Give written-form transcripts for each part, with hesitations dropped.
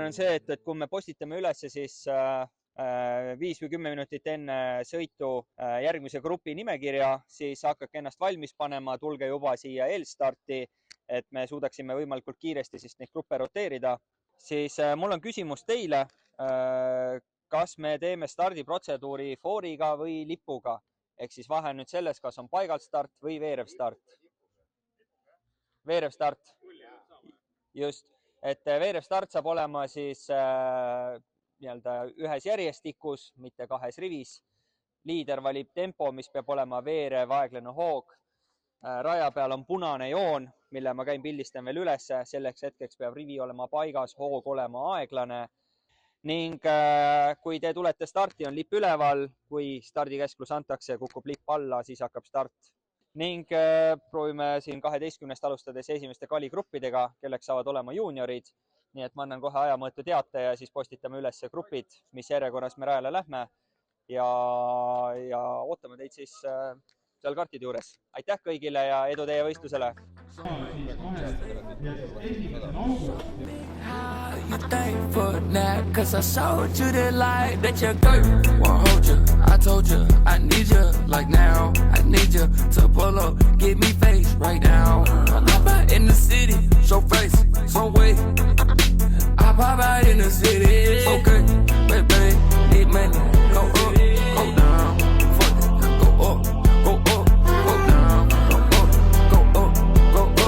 on see, et kui me postitame ülesse, siis 5 või 10 minutit enne sõitu järgmise grupi nimekirja, siis hakake ennast valmis panema, tulge juba siia eelstarti, et me suudaksime võimalikult kiiresti siis neid gruppe roteerida. Siis mul on küsimus teile, kas me teeme stardiprotseduuri fooriga või lipuga? Ehk siis vahe nüüd selles, kas on paigalt start või veerev start. Veerev start. Just, et veerev start saab olema siis ühes järjestikus, mitte 2 rivis. Liider valib tempo, mis peab olema veerev, aeglane hoog. Raja peal on punane joon, mille ma käin pildistan veel üles. Selleks hetkeks peab rivi olema paigas, hoog olema aeglane. Ning kui te tulete starti, on lipp üleval. Kui stardikesklus antakse, kukub lipp alla, siis hakkab start. Ning proovime siin 12 alustades esimeste kvaligruppidega, kelleks saavad olema juuniorid. Nii et ma annan kohe ajamõõtu teate ja siis postitame üles grupid, mis järjekorras me rajale lähme ja ootame teid siis seal kartide juures. Aitäh kõigile ja edu teie võistlusele! Pop out in the city, okay, baby, need money, go up, go down, fuck it, go up, go up, go down, go up, go up, go up,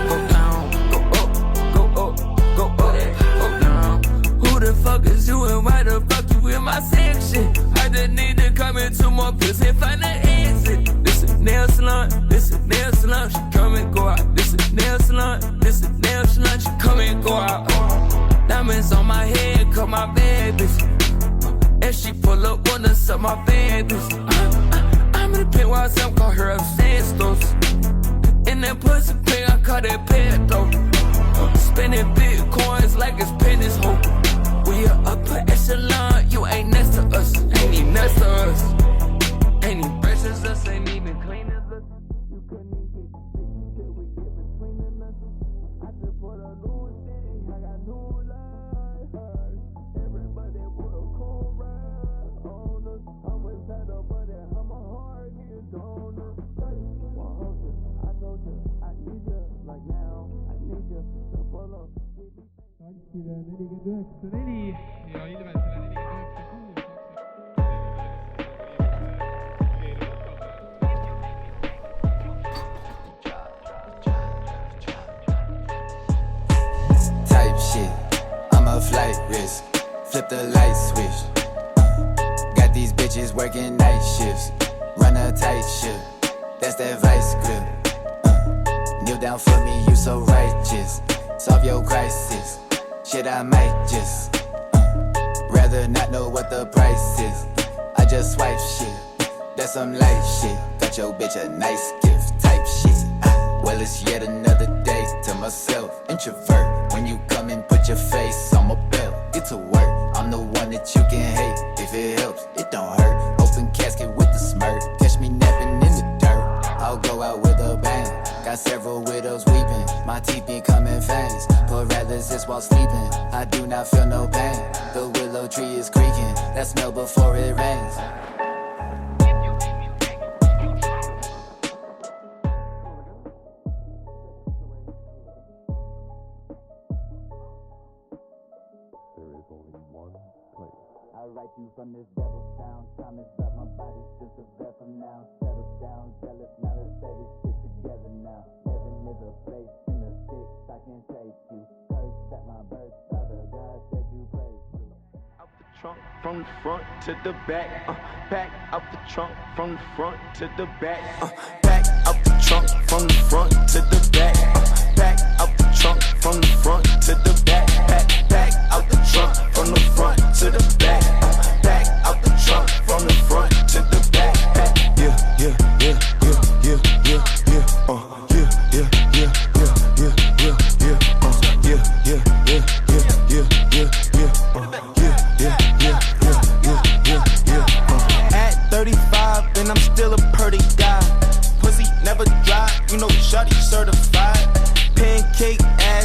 go down, go up, go up, go up, go down. Who the fuck is you and why the fuck you in my section? I just need to come into more pills and find an exit. This is nail salon, this is nail salon, she come and go out. This is nail salon, this is nail salon, she come and go out. Diamonds on my head, cut my bad bitch. And she pull up, wanna suck my bad bitch. I'm in the pit while I'm call her obsessed though. In that pussy pig, I call that pet though. Spending bitcoins like it's pennies hoe. We are upper echelon, you ain't next to us. Ain't even next to us. Ain't even precious us, ain't even clean as us. You couldn't even get bitches till we get between us. I just put a new city, I got new. ja Ilvesele 4-6. Type shit, I'm a flight risk. Flip the light switch. Got these bitches working night shifts. Run a tight ship, that's that vice grip. Kneel down for me, you so righteous. Solve your crisis. Shit, I might just rather not know what the price is. I just swipe shit, that's some light shit. Got your bitch a nice gift type shit. Well, it's yet another day to myself. Introvert, when you come and put your face on my belt. Get to work, I'm the one that you can hate. If it helps, it don't hurt. Open casket with a smirk. Catch me napping in the dirt. I'll go out with a bang. Got several widows weeping. My teeth becoming fangs. Paralysis while sleeping. I do not feel no pain. The willow tree is creaking. That smell before it rains. I write you from this devil's town. Time is up, my body's just a vet from now. Settle down, jealous, now let's say this shit together now. Heaven is a place in the sticks, I can take you. Curse at my birth, Father God said you praise you. Out the trunk, from the front to the back. Back out the trunk, from the front to the back. Back out the trunk, from the front to the back. Back out the trunk, from the front to the back. Back out the trunk, from the front to the back. Back out the trunk, from the front to the back. Yeah, yeah, yeah, yeah, yeah, yeah, yeah. Yeah, yeah, yeah, yeah, yeah, yeah, yeah. Yeah, yeah, yeah, yeah, yeah, yeah, yeah. Yeah, yeah, yeah, yeah, yeah, yeah, yeah. At 35 and I'm still a pretty guy. Pussy never dry, you know shawty certified. Pancake ass